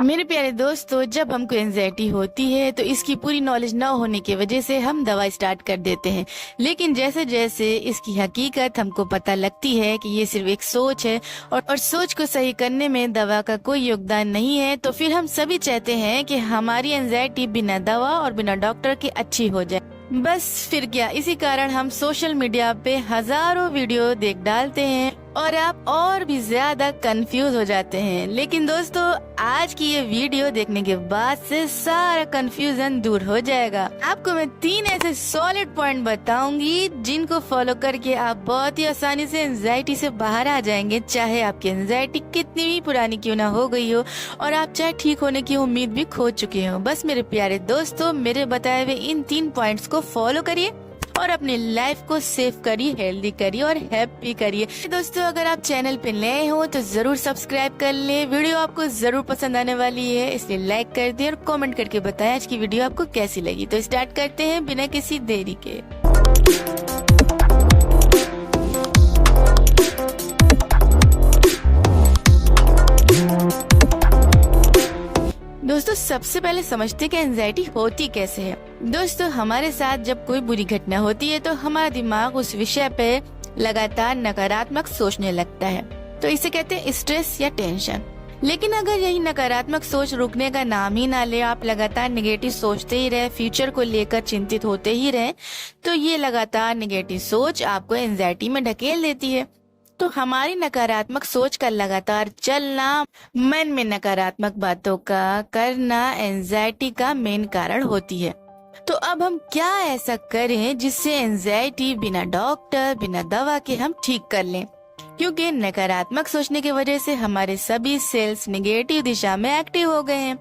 मेरे प्यारे दोस्तों, जब हमको एंजाइटी होती है तो इसकी पूरी नॉलेज न होने की वजह से हम दवा स्टार्ट कर देते हैं। लेकिन जैसे जैसे इसकी हकीकत हमको पता लगती है कि ये सिर्फ एक सोच है और सोच को सही करने में दवा का कोई योगदान नहीं है, तो फिर हम सभी चाहते हैं कि हमारी एंजाइटी बिना दवा और बिना डॉक्टर के अच्छी हो जाए। बस फिर क्या, इसी कारण हम सोशल मीडिया पे हजारों वीडियो देख डालते हैं और आप और भी ज्यादा कंफ्यूज हो जाते हैं। लेकिन दोस्तों, आज की ये वीडियो देखने के बाद से सारा कंफ्यूजन दूर हो जाएगा। आपको मैं 3 ऐसे सॉलिड पॉइंट बताऊंगी जिनको फॉलो करके आप बहुत ही आसानी से एंजाइटी से बाहर आ जाएंगे, चाहे आपकी एंजाइटी कितनी भी पुरानी क्यों ना हो गई हो और आप चाहे ठीक होने की उम्मीद भी खो चुके हो। बस मेरे प्यारे दोस्तों, मेरे बताए हुए इन 3 पॉइंट्स को फॉलो करिए और अपनी लाइफ को सेव करिए, हेल्दी करिए और हैप्पी करिए। दोस्तों, अगर आप चैनल पे नए हो तो जरूर सब्सक्राइब कर ले। वीडियो आपको जरूर पसंद आने वाली है, इसलिए लाइक कर दिए और कमेंट करके बताएं आज की वीडियो आपको कैसी लगी। तो स्टार्ट करते हैं बिना किसी देरी के। दोस्तों, सबसे पहले समझते कि एंजाइटी होती कैसे है। दोस्तों, हमारे साथ जब कोई बुरी घटना होती है तो हमारा दिमाग उस विषय पे लगातार नकारात्मक सोचने लगता है, तो इसे कहते हैं स्ट्रेस या टेंशन। लेकिन अगर यही नकारात्मक सोच रुकने का नाम ही ना ले, आप लगातार नेगेटिव सोचते ही रहे, फ्यूचर को लेकर चिंतित होते ही रहे, तो ये लगातार नेगेटिव सोच आपको एंजाइटी में ढकेल देती है। तो हमारी नकारात्मक सोच का लगातार चलना, मन में नकारात्मक बातों का करना एंजाइटी का मेन कारण होती है। तो अब हम क्या ऐसा करें जिससे एंजाइटी बिना डॉक्टर बिना दवा के हम ठीक कर लें, क्योंकि नकारात्मक सोचने की वजह से हमारे सभी सेल्स नेगेटिव दिशा में एक्टिव हो गए हैं।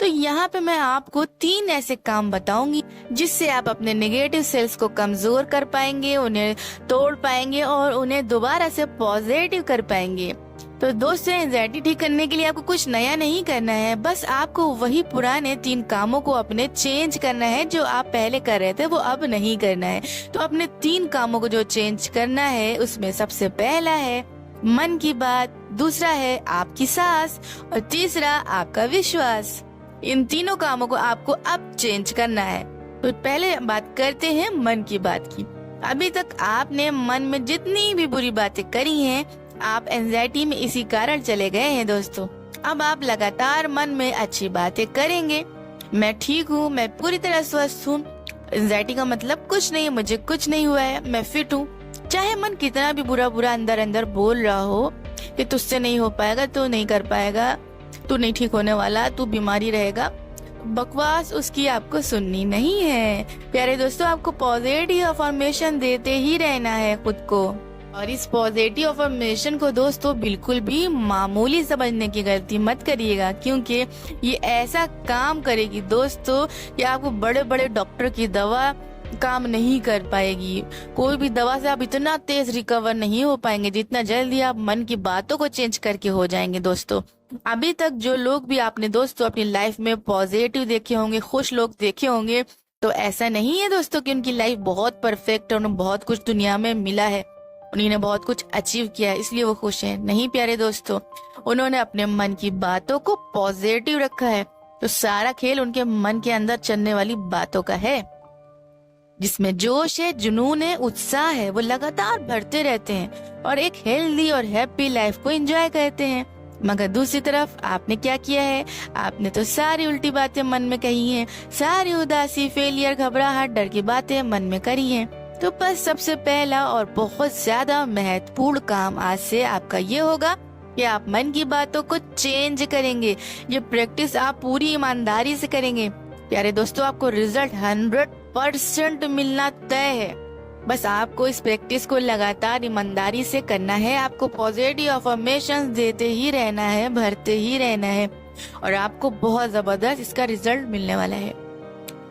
तो यहाँ पे मैं आपको 3 ऐसे काम बताऊंगी जिससे आप अपने नेगेटिव सेल्स को कमजोर कर पाएंगे, उन्हें तोड़ पाएंगे और उन्हें दोबारा से पॉजिटिव कर पाएंगे। तो दोस्तों, एंजाइटी ठीक करने के लिए आपको कुछ नया नहीं करना है, बस आपको वही पुराने 3 कामों को अपने चेंज करना है। जो आप पहले कर रहे थे वो अब नहीं करना है। तो अपने 3 कामों को जो चेंज करना है उसमें सबसे पहला है मन की बात, दूसरा है आपकी सांस और तीसरा आपका विश्वास। इन तीनों कामों को आपको अब चेंज करना है। तो पहले बात करते हैं मन की बात की। अभी तक आपने मन में जितनी भी बुरी बातें करी हैं, आप एंजाइटी में इसी कारण चले गए हैं। दोस्तों, अब आप लगातार मन में अच्छी बातें करेंगे। मैं ठीक हूँ, मैं पूरी तरह स्वस्थ हूँ, एंजाइटी का मतलब कुछ नहीं, मुझे कुछ नहीं हुआ है, मैं फिट हूँ। चाहे मन कितना भी बुरा बुरा अंदर अंदर बोल रहा हो कि तुझसे नहीं हो पाएगा, तू नहीं कर पाएगा, तू नहीं ठीक होने वाला, तू बीमारी रहेगा, बकवास उसकी आपको सुननी नहीं है। प्यारे दोस्तों, आपको पॉजिटिव अफर्मेशन देते ही रहना है खुद को। और इस पॉजिटिव अफर्मेशन को दोस्तों बिल्कुल भी मामूली समझने की गलती मत करिएगा, क्योंकि ये ऐसा काम करेगी दोस्तों कि आपको बड़े बड़े डॉक्टर की दवा काम नहीं कर पाएगी। कोई भी दवा से आप इतना तेज रिकवर नहीं हो पाएंगे जितना जल्दी आप मन की बातों को चेंज करके हो जाएंगे। दोस्तों, अभी तक जो लोग भी आपने दोस्तों अपनी लाइफ में पॉजिटिव देखे होंगे, खुश लोग देखे होंगे, तो ऐसा नहीं है दोस्तों कि उनकी लाइफ बहुत परफेक्ट है, उन्हें बहुत कुछ दुनिया में मिला है, उन्होंने बहुत कुछ अचीव किया है इसलिए वो खुश हैं। नहीं प्यारे दोस्तों, उन्होंने अपने मन की बातों को पॉजिटिव रखा है। तो सारा खेल उनके मन के अंदर चलने वाली बातों का है, जिसमें जोश है, जुनून है, उत्साह है, वो लगातार बढ़ते रहते हैं और एक हेल्दी और हैप्पी लाइफ को एंजॉय करते हैं। मगर दूसरी तरफ आपने क्या किया है, आपने तो सारी उल्टी बातें मन में कही हैं, सारी उदासी, फेलियर, घबराहट, डर की बातें मन में करी हैं। तो बस सबसे पहला और बहुत ज्यादा महत्वपूर्ण काम आज से आपका ये होगा कि आप मन की बातों को चेंज करेंगे। ये प्रैक्टिस आप पूरी ईमानदारी से करेंगे। प्यारे दोस्तों, आपको रिजल्ट 100% मिलना तय है। बस आपको इस प्रैक्टिस को लगातार ईमानदारी से करना है। आपको पॉजिटिव अफर्मेशन देते ही रहना है, भरते ही रहना है और आपको बहुत जबरदस्त इसका रिजल्ट मिलने वाला है।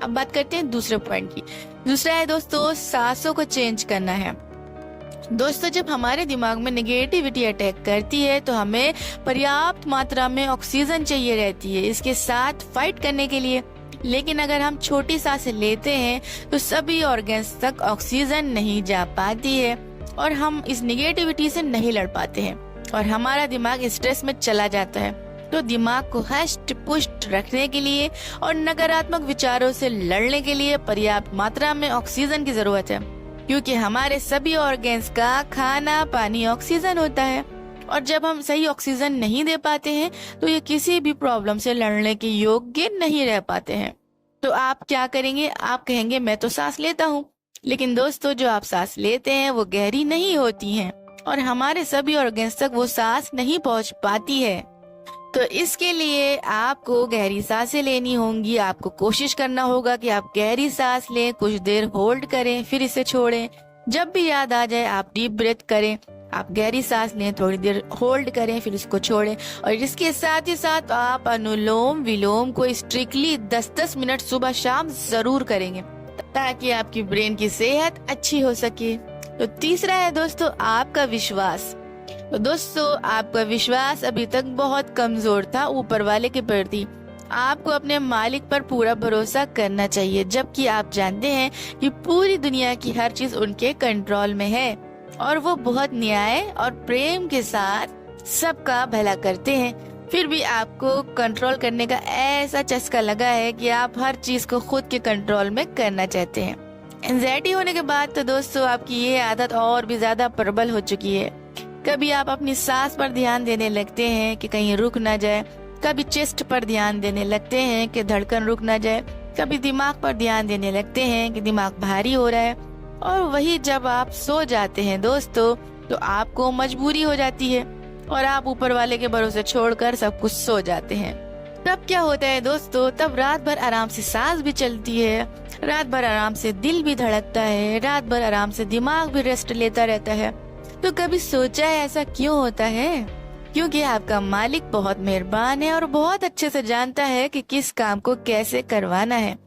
अब बात करते हैं दूसरे पॉइंट की। दूसरा है दोस्तों, सांसों को चेंज करना है। दोस्तों, जब हमारे दिमाग में नेगेटिविटी अटैक करती है तो हमें पर्याप्त मात्रा में ऑक्सीजन चाहिए रहती है इसके साथ फाइट करने के लिए। लेकिन अगर हम छोटी सांसें लेते हैं तो सभी ऑर्गन्स तक ऑक्सीजन नहीं जा पाती है और हम इस निगेटिविटी से नहीं लड़ पाते हैं और हमारा दिमाग स्ट्रेस में चला जाता है। तो दिमाग को हष्ट पुष्ट रखने के लिए और नकारात्मक विचारों से लड़ने के लिए पर्याप्त मात्रा में ऑक्सीजन की जरूरत है, क्योंकि हमारे सभी ऑर्गन्स का खाना पानी ऑक्सीजन होता है और जब हम सही ऑक्सीजन नहीं दे पाते हैं तो ये किसी भी प्रॉब्लम से लड़ने के योग्य नहीं रह पाते हैं। तो आप क्या करेंगे? आप कहेंगे मैं तो सांस लेता हूँ, लेकिन दोस्तों जो आप सांस लेते हैं वो गहरी नहीं होती हैं और हमारे सभी ऑर्गन्स तक वो सांस नहीं पहुँच पाती है। तो इसके लिए आपको गहरी सांसें लेनी होंगी। आपको कोशिश करना होगा कि आप गहरी सांस लें, कुछ देर होल्ड करें, फिर इसे छोड़ें। जब भी याद आ जाए आप डीप ब्रेथ करें, आप गहरी सांस लें, थोड़ी देर होल्ड करें, फिर इसको छोड़ें। और इसके साथ ही साथ आप अनुलोम विलोम को स्ट्रिक्टली 10-10 मिनट सुबह शाम जरूर करेंगे ताकि आपकी ब्रेन की सेहत अच्छी हो सके। तो तीसरा है दोस्तों आपका विश्वास। तो दोस्तों आपका विश्वास अभी तक बहुत कमजोर था ऊपर वाले के प्रति। आपको अपने मालिक पर पूरा भरोसा करना चाहिए, जबकि आप जानते हैं कि पूरी दुनिया की हर चीज उनके कंट्रोल में है और वो बहुत न्याय और प्रेम के साथ सबका भला करते हैं। फिर भी आपको कंट्रोल करने का ऐसा चस्का लगा है कि आप हर चीज को खुद के कंट्रोल में करना चाहते हैं। एंजाइटी होने के बाद तो दोस्तों आपकी ये आदत और भी ज्यादा प्रबल हो चुकी है। कभी आप अपनी सांस पर ध्यान देने लगते हैं कि कहीं रुक ना जाए, कभी चेस्ट पर ध्यान देने लगते हैं कि धड़कन रुक ना जाए, कभी दिमाग पर ध्यान देने लगते हैं कि दिमाग भारी हो रहा है। और वही जब आप सो जाते हैं दोस्तों तो आपको मजबूरी हो जाती है और आप ऊपर वाले के भरोसे छोड़कर सब कुछ सो जाते हैं। तब क्या होता है दोस्तों? तब रात भर आराम से सांस भी चलती है, रात भर आराम से दिल भी धड़कता है, रात भर आराम से दिमाग भी रेस्ट लेता रहता है। तो कभी सोचा है ऐसा क्यों होता है? क्योंकि आपका मालिक बहुत मेहरबान है और बहुत अच्छे से जानता है कि किस काम को कैसे करवाना है।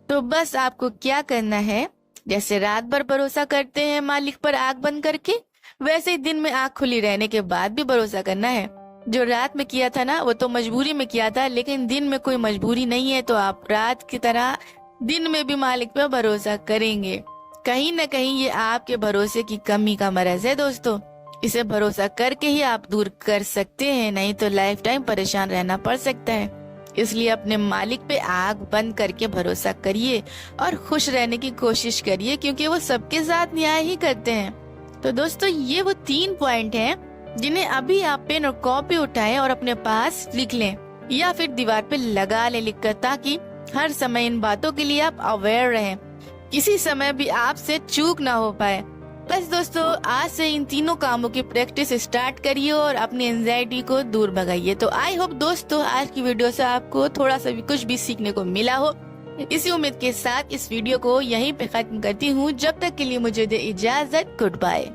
तो बस आपको क्या करना है, जैसे रात भर भरोसा करते हैं मालिक पर आंख बंद करके, वैसे ही दिन में आंख खुली रहने के बाद भी भरोसा करना है। जो रात में किया था ना वो तो मजबूरी में किया था, लेकिन दिन में कोई मजबूरी नहीं है तो आप रात की तरह दिन में भी मालिक पर भरोसा करेंगे। कहीं न कहीं ये आपके भरोसे की कमी का मरज है दोस्तों। इसे भरोसा करके ही आप दूर कर सकते हैं, नहीं तो लाइफ टाइम परेशान रहना पड़ सकता है। इसलिए अपने मालिक पे आग बंद करके भरोसा करिए और खुश रहने की कोशिश करिए, क्योंकि वो सबके साथ न्याय ही करते हैं। तो दोस्तों ये वो 3 पॉइंट हैं जिन्हें अभी आप पेन और कॉपी उठाएं और अपने पास लिख लें या फिर दीवार पे लगा लें लिखकर, ताकि हर समय इन बातों के लिए आप अवेयर रहें, किसी समय भी आपसे चूक ना हो पाए। बस दोस्तों आज से इन तीनों कामों की प्रैक्टिस स्टार्ट करिए और अपनी एंजाइटी को दूर भगाइए। तो आई होप दोस्तों आज की वीडियो से आपको थोड़ा सा भी कुछ भी सीखने को मिला हो। इसी उम्मीद के साथ इस वीडियो को यहीं पे खत्म करती हूँ। जब तक के लिए मुझे दे इजाजत, गुड बाय।